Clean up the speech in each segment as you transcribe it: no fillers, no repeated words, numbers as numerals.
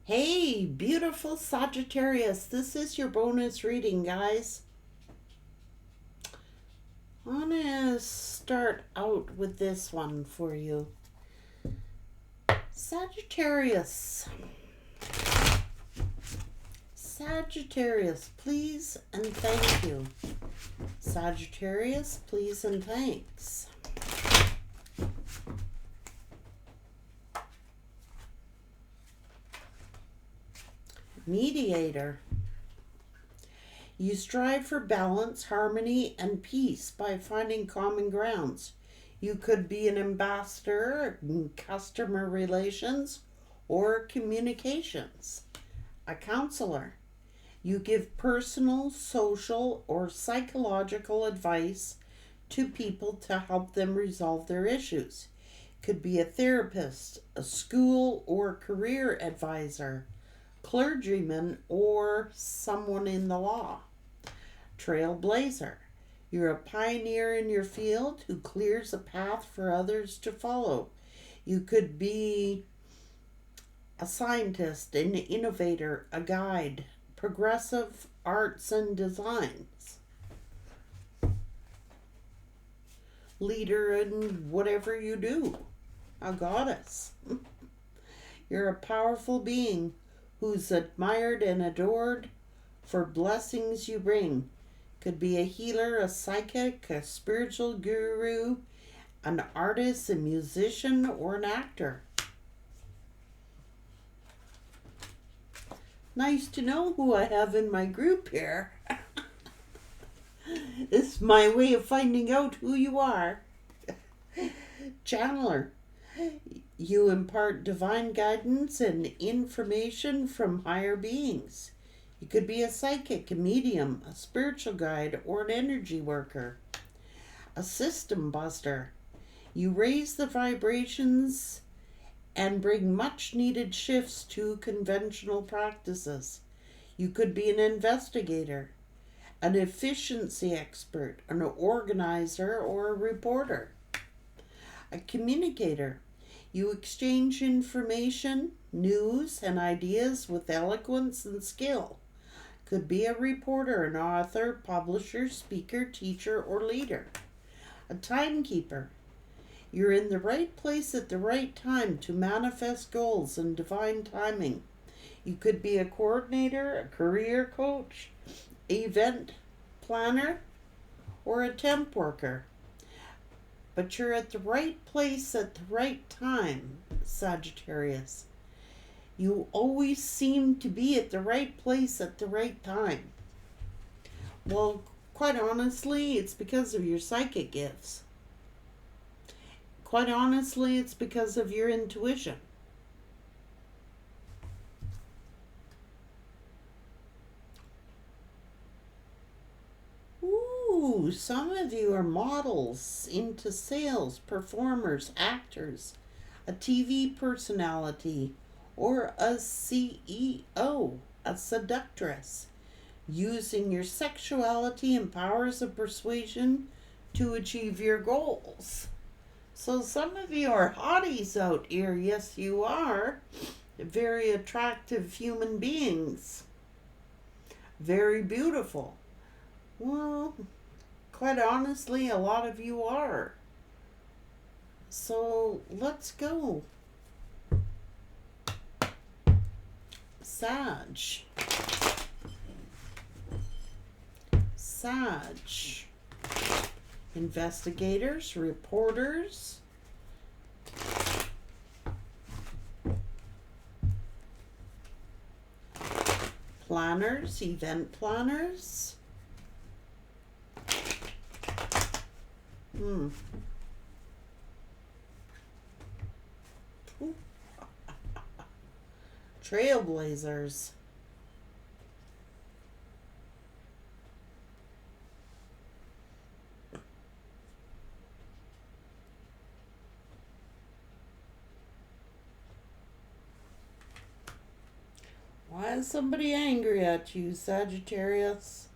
Hey, beautiful Sagittarius. This is your bonus reading, guys. I'm going to start out with this one for you. Sagittarius. Sagittarius, please and thank you. Sagittarius, please and thanks. Mediator. You strive for balance, harmony, and peace by finding common grounds. You could be an ambassador in customer relations or communications. A counselor. You give personal, social, or psychological advice to people to help them resolve their issues. Could be a therapist, a school or career advisor, clergyman, or someone in the law. Trailblazer. You're a pioneer in your field who clears a path for others to follow. You could be a scientist, an innovator, a guide, progressive arts and designs. Leader in whatever you do. A goddess. You're a powerful being who's admired and adored for blessings you bring. Could be a healer, a psychic, a spiritual guru, an artist, a musician, or an actor. Nice to know who I have in my group here. It's my way of finding out who you are. Channeler. You impart divine guidance and information from higher beings. You could be a psychic, a medium, a spiritual guide, or an energy worker. A system buster. You raise the vibrations and bring much needed shifts to conventional practices. You could be an investigator, an efficiency expert, an organizer, or a reporter. A communicator. You exchange information, news, and ideas with eloquence and skill. Could be a reporter, an author, publisher, speaker, teacher, or leader. A timekeeper. You're in the right place at the right time to manifest goals and divine timing. You could be a coordinator, a career coach, event planner, or a temp worker. But you're at the right place at the right time, Sagittarius. You always seem to be at the right place at the right time. Well, quite honestly, it's because of your psychic gifts. Quite honestly, it's because of your intuition. Ooh, some of you are models, into sales, performers, actors, a TV personality, or a CEO, a seductress, using your sexuality and powers of persuasion to achieve your goals. So some of you are hotties out here. Yes, you are. Very attractive human beings. Very beautiful. Well, quite honestly, a lot of you are. So let's go. Sag. Investigators, reporters, planners, event planners. Trailblazers. Why is somebody angry at you, Sagittarius?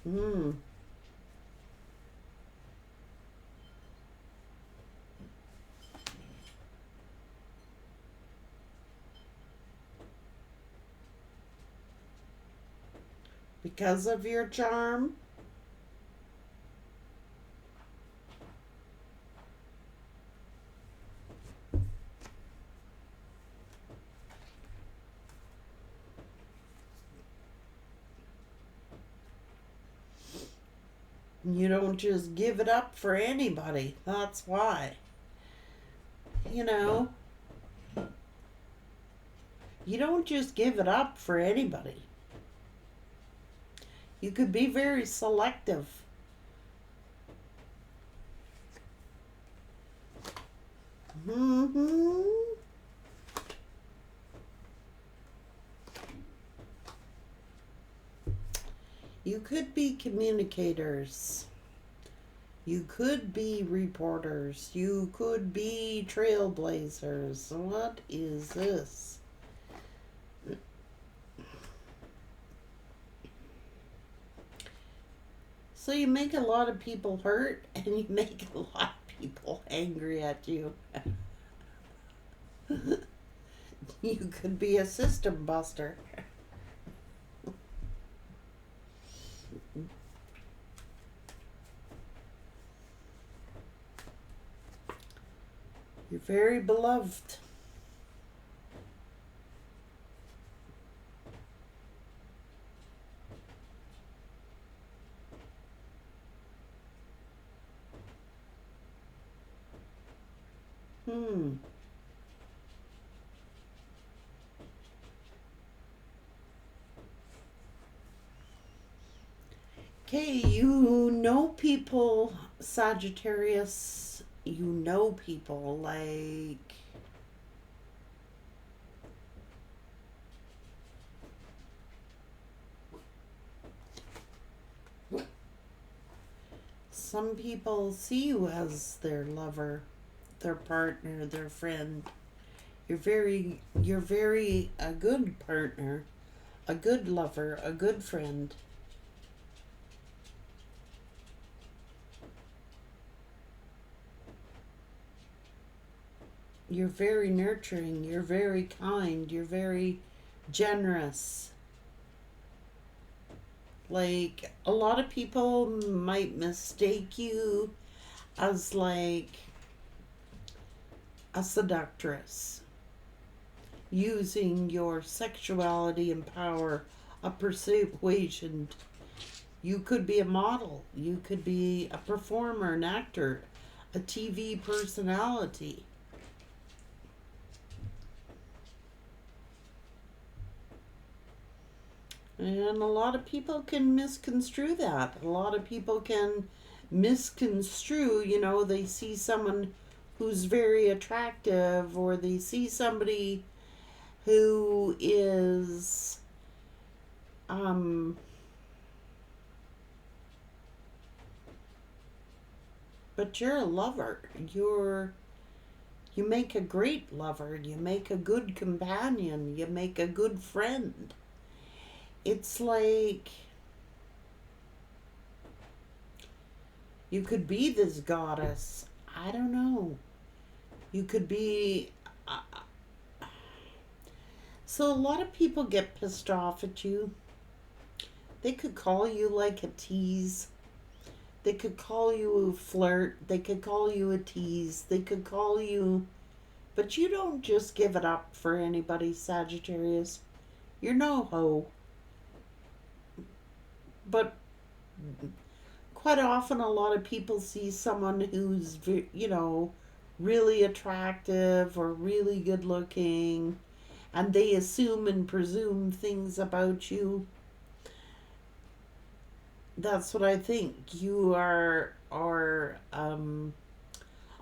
Hmm. Because of your charm? You don't just give it up for anybody. That's why. You know, you don't just give it up for anybody. You could be very selective. Hmm. You could be communicators. You could be reporters. You could be trailblazers. What is this? So you make a lot of people hurt and you make a lot of people angry at you. You could be a system buster. You're very beloved. Hmm. Okay, you know people, Sagittarius. You know people like some people see you as their lover, their partner, their friend. You're very a good partner, a good lover, a good friend. You're very nurturing, you're very kind, you're very generous. Like a lot of people might mistake you as like a seductress, using your sexuality and power, a persuasion. You could be a model, you could be a performer, an actor, a TV personality. And a lot of people can misconstrue that. A lot of people can misconstrue, they see someone who's very attractive, or they see somebody who is um but you're a lover. You make a great lover, you make a good companion, you make a good friend. It's like you could be this goddess. I don't know. You could be. So a lot of people get pissed off at you. They could call you like a tease. They could call you a flirt. They could call you a tease. They could call you. But you don't just give it up for anybody, Sagittarius. You're no hoe. But quite often, a lot of people see someone who's, really attractive or really good looking, and they assume and presume things about you. That's what I think. You are a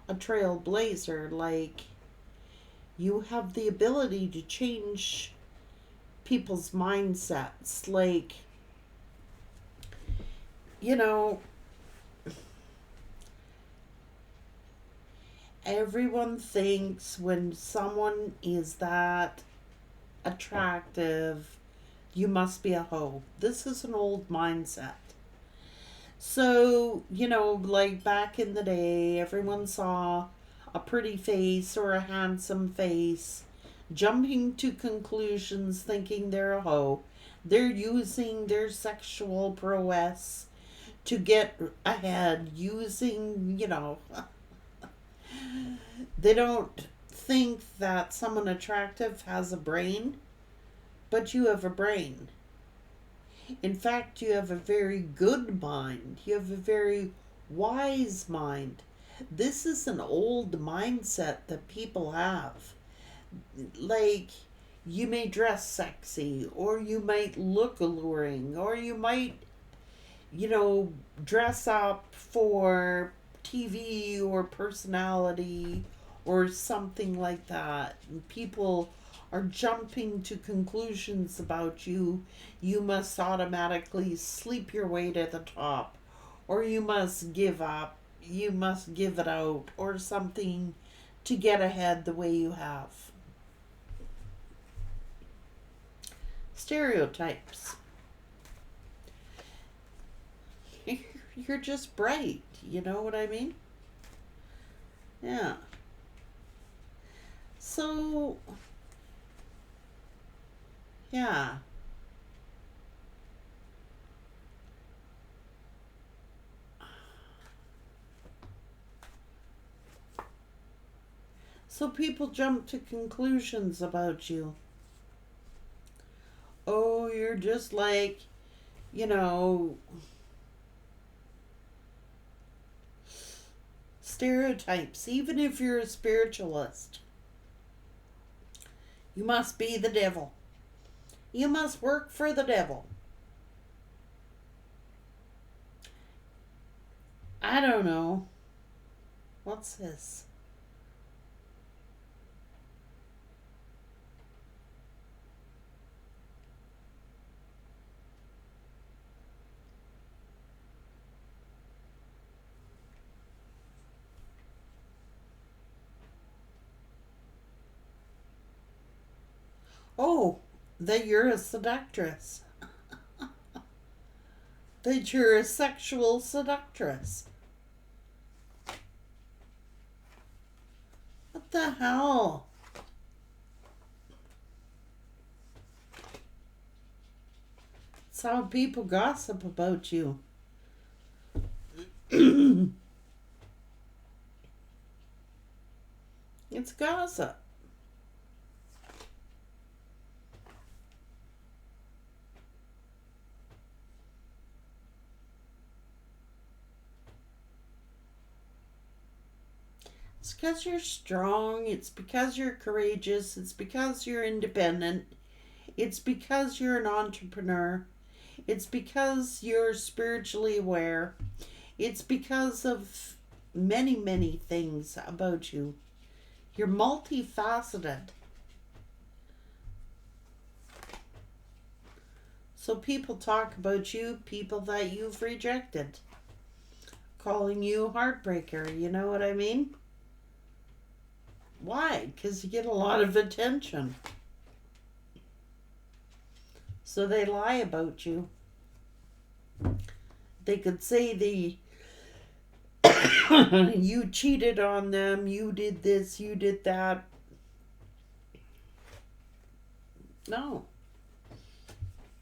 trailblazer. Like, you have the ability to change people's mindsets. Like, you know, everyone thinks when someone is that attractive, you must be a hoe. This is an old mindset. So, like back in the day, everyone saw a pretty face or a handsome face, jumping to conclusions thinking they're a hoe. They're using their sexual prowess to get ahead, using, they don't think that someone attractive has a brain, but you have a brain. In fact, you have a very good mind. You have a very wise mind. This is an old mindset that people have. Like, you may dress sexy, or you might look alluring, or you might, dress up for TV or personality or something like that. And people are jumping to conclusions about you. You must automatically sleep your way to the top, or you must give up, you must give it out, or something to get ahead the way you have. Stereotypes. You're just bright. You know what I mean? Yeah. So, yeah. So people jump to conclusions about you. Oh, you're just like, you know, stereotypes. Even if you're a spiritualist, you must be the devil. You must work for the devil. I don't know. What's this? Oh, that you're a seductress. That you're a sexual seductress. What the hell? It's how people gossip about you. It's gossip. It's because you're strong. It's because you're courageous. It's because you're independent. It's because you're an entrepreneur. It's because you're spiritually aware. It's because of many, many things about you. You're multifaceted. So people talk about you, people that you've rejected, calling you a heartbreaker. You know what I mean? Why? Because you get a lot of attention. So they lie about you. They could say you cheated on them, you did this, you did that. No.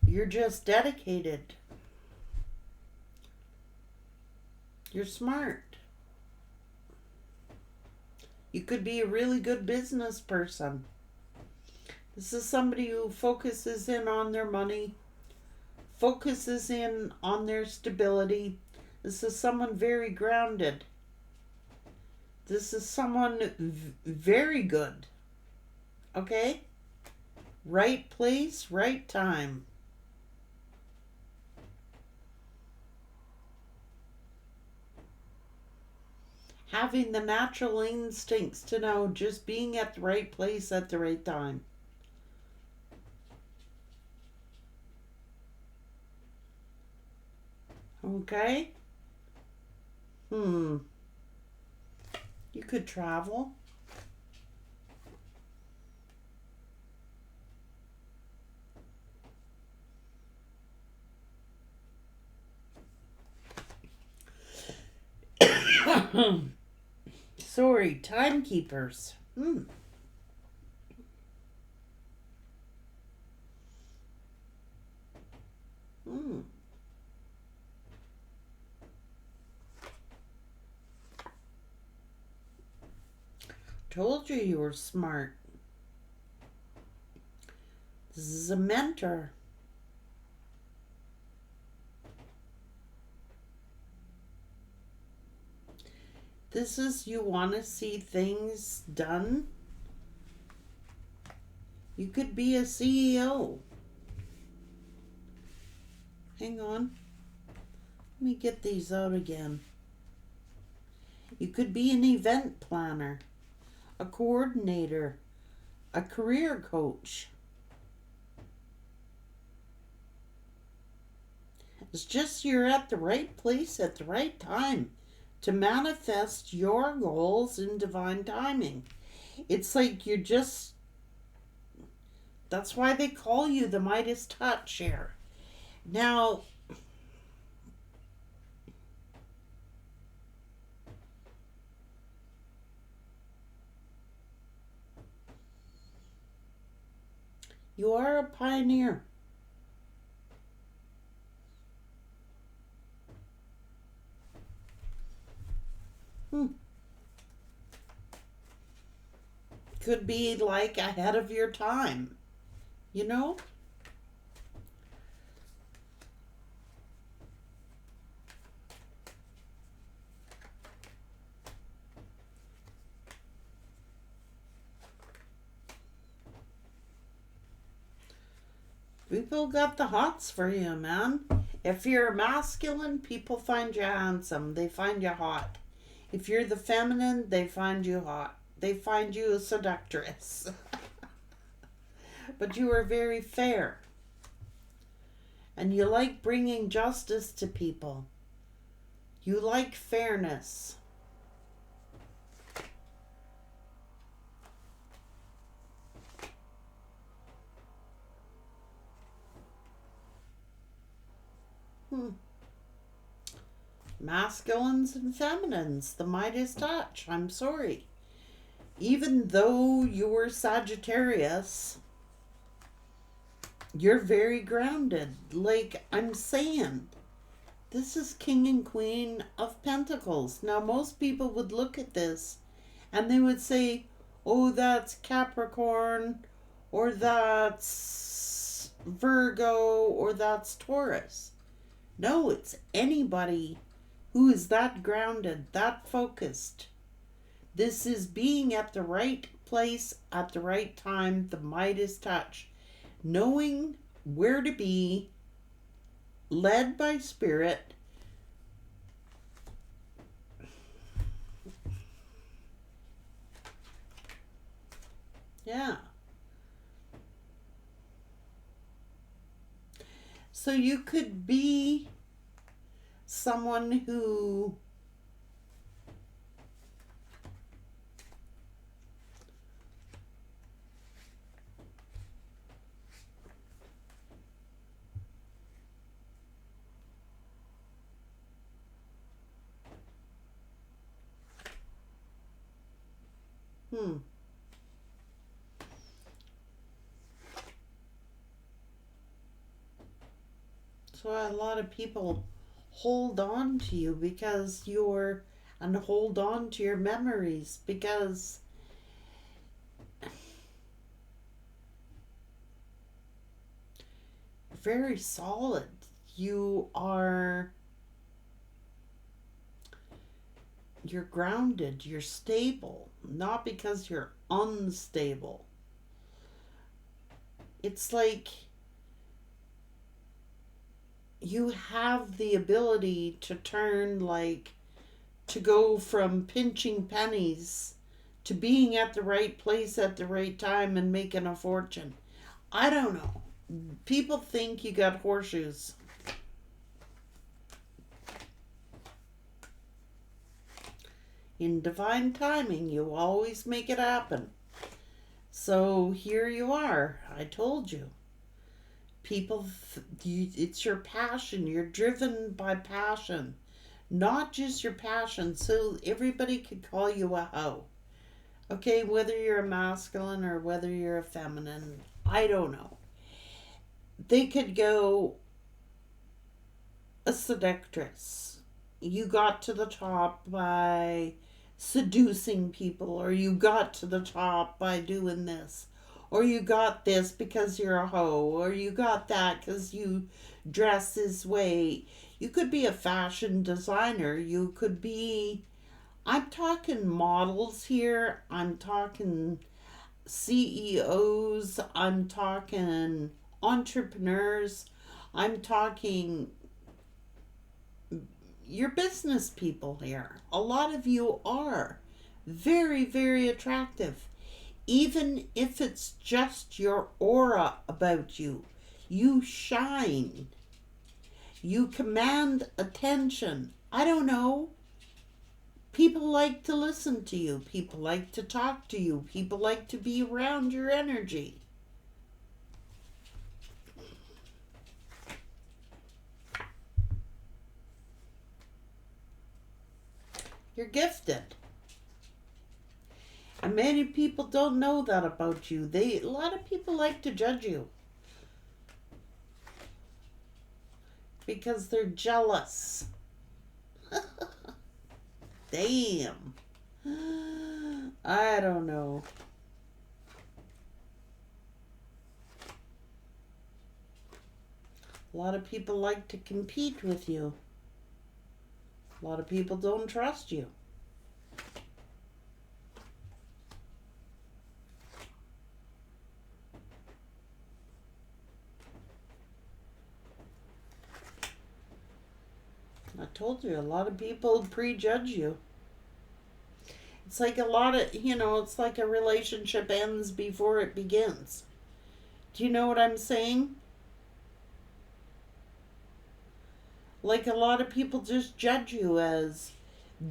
You're just dedicated. You're smart. You could be a really good business person. This is somebody who focuses in on their money, focuses in on their stability. This is someone very grounded. This is someone very good. Okay? Right place, right time. Having the natural instincts to know just being at the right place at the right time. Okay? You could travel. Sorry, timekeepers. Hmm. Told you you were smart. This is a mentor. This is you want to see things done. You could be a CEO. Hang on. Let me get these out again. You could be an event planner, a coordinator, a career coach. It's just you're at the right place at the right time to manifest your goals in divine timing. It's like you're just, that's why they call you the Midas touch here. Now, you are a pioneer. Could be like ahead of your time, you know? People got the hots for you, man. If you're masculine, people find you handsome. They find you hot. If you're the feminine, they find you hot. They find you a seductress. But you are very fair. And you like bringing justice to people. You like fairness. Masculines and feminines, the Midas touch. I'm sorry. Even though you're Sagittarius, you're very grounded. Like I'm saying, this is King and Queen of Pentacles. Now, most people would look at this and they would say, oh, that's Capricorn, or that's Virgo, or that's Taurus. No, it's anybody who is that grounded, that focused. This is being at the right place at the right time, the Midas touch. Knowing where to be, led by spirit. Yeah. So you could be someone who so a lot of people hold on to you because you're, and hold on to your memories because you're very solid. You're grounded, you're stable, not because you're unstable. It's like you have the ability to turn, like, to go from pinching pennies to being at the right place at the right time and making a fortune. I don't know. People think you got horseshoes. In divine timing, you always make it happen. So here you are. I told you. People, it's your passion. You're driven by passion. not just your passion, so everybody could call you a hoe. Okay, whether you're a masculine or whether you're a feminine, I don't know. They could go a seductress. You got to the top by seducing people, or you got to the top by doing this, or you got this because you're a hoe, or you got that because you dress this way. You could be a fashion designer. You could be, I'm talking models here, I'm talking CEOs, I'm talking entrepreneurs, I'm talking your business people here. A lot of you are very, very attractive. Even if it's just your aura about you, you shine. You command attention. I don't know. People like to listen to you. People like to talk to you. People like to be around your energy. You're gifted. And many people don't know that about you. A lot of people like to judge you because they're jealous. Damn. I don't know. A lot of people like to compete with you. A lot of people don't trust you. I told you, a lot of people prejudge you. It's like a lot of, it's like a relationship ends before it begins. Do you know what I'm saying? Like a lot of people just judge you as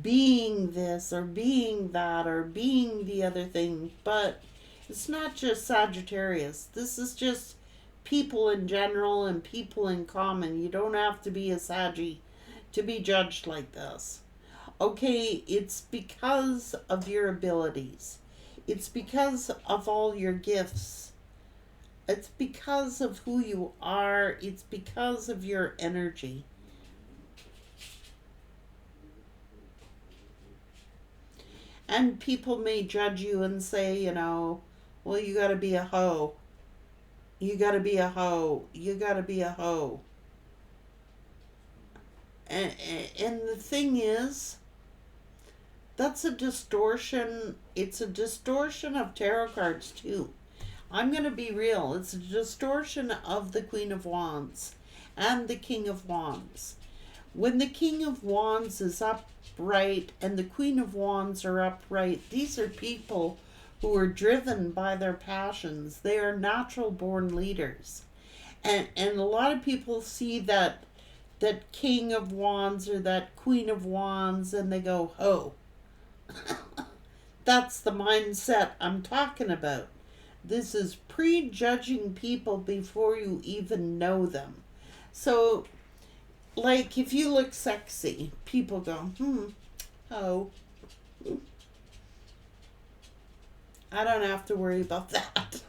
being this or being that or being the other thing. But it's not just Sagittarius. This is just people in general and people in common. You don't have to be a Saggy to be judged like this. Okay, it's because of your abilities. It's because of all your gifts. It's because of who you are. It's because of your energy. And people may judge you and say, well, you gotta be a hoe. You gotta be a hoe. You gotta be a hoe. And the thing is, that's a distortion. It's a distortion of tarot cards too. I'm going to be real. It's a distortion of the Queen of Wands and the King of Wands. When the King of Wands is upright and the Queen of Wands are upright, these are people who are driven by their passions. They are natural born leaders. And a lot of people see that King of Wands or that Queen of Wands and they go, oh, that's the mindset I'm talking about. This is prejudging people before you even know them. So, like, if you look sexy, people go, oh. I don't have to worry about that.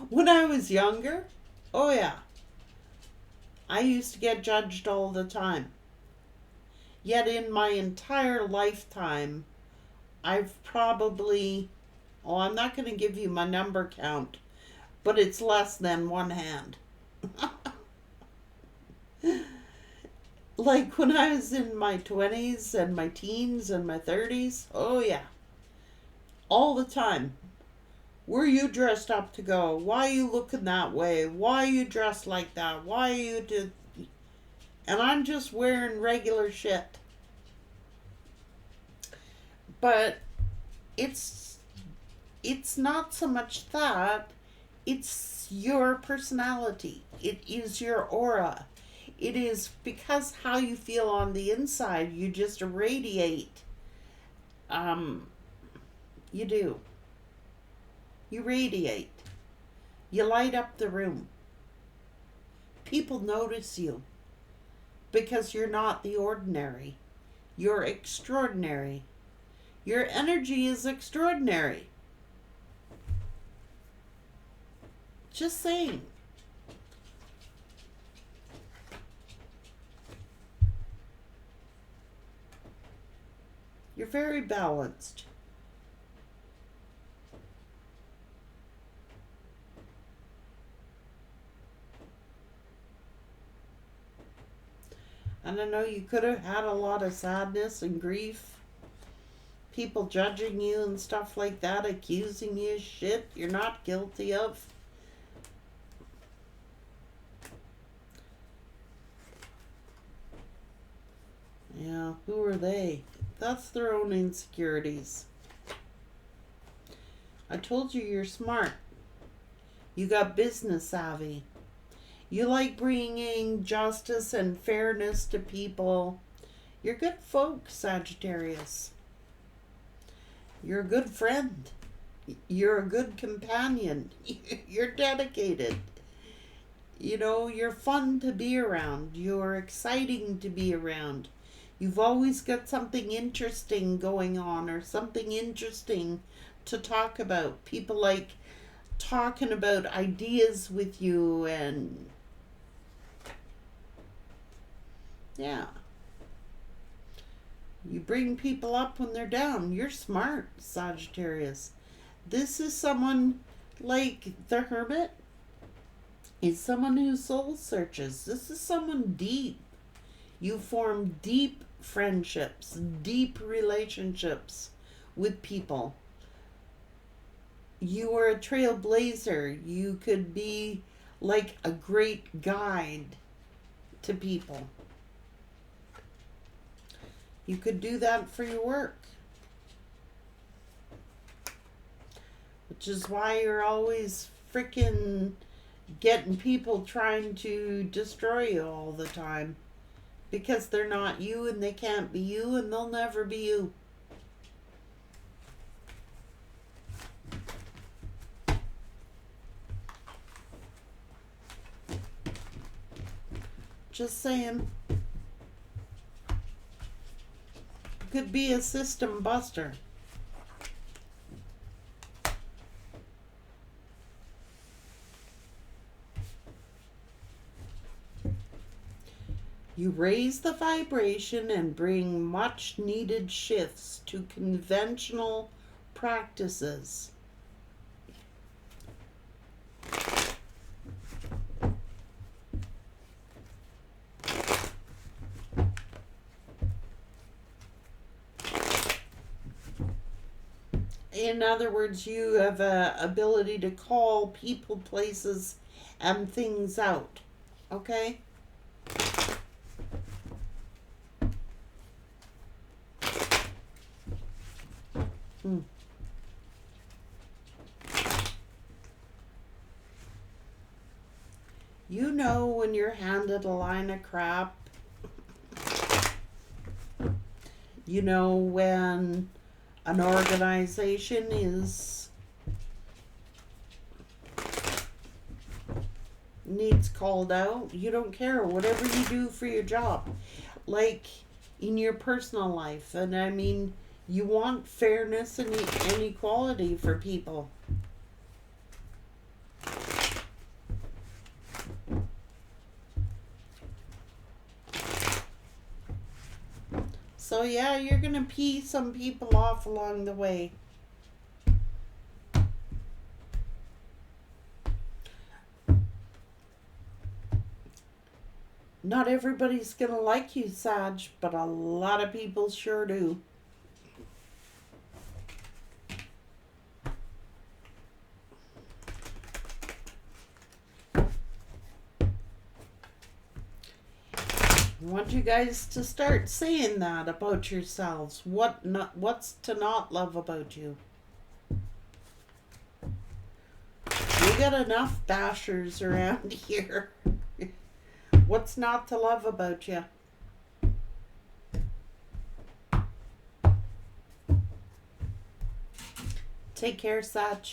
When I was younger, oh yeah, I used to get judged all the time. Yet in my entire lifetime, I've probably, I'm not going to give you my number count, but it's less than one hand. Like when I was in my 20s and my teens and my 30s, oh yeah, all the time. Were you dressed up to go? Why are you looking that way? Why are you dressed like that? Why are you do? And I'm just wearing regular shit. But it's not so much that, it's your personality. It is your aura. It is because how you feel on the inside, you just irradiate. You do. You radiate. You light up the room. People notice you. because you're not the ordinary. You're extraordinary. Your energy is extraordinary. Just saying. You're very balanced. And I know you could have had a lot of sadness and grief. People judging you and stuff like that, accusing you of shit you're not guilty of. Yeah, who are they? That's their own insecurities. I told you you're smart. You got business savvy. You like bringing justice and fairness to people. You're good folk, Sagittarius. You're a good friend. You're a good companion. You're dedicated. You know, you're fun to be around. You're exciting to be around. You've always got something interesting going on or something interesting to talk about. People like talking about ideas with you and yeah. You bring people up when they're down. You're smart, Sagittarius. This is someone like the Hermit is someone who soul searches. This is someone deep. You form deep friendships, deep relationships with people. You are a trailblazer. You could be like a great guide to people. You could do that for your work. Which is why you're always freaking getting people trying to destroy you all the time. Because they're not you and they can't be you and they'll never be you. Just saying. Could be a system buster. You raise the vibration and bring much needed shifts to conventional practices. In other words, you have a ability to call people, places, and things out. Okay? You know when you're handed a line of crap. You know when an organization needs called out. You don't care whatever you do for your job, like in your personal life. And I mean, you want fairness and equality for people. So yeah, you're gonna pee some people off along the way. Not everybody's gonna like you, Sag, but a lot of people sure do. I want you guys to start saying that about yourselves. What's to not love about you? We got enough bashers around here. What's not to love about you? Take care, Sag.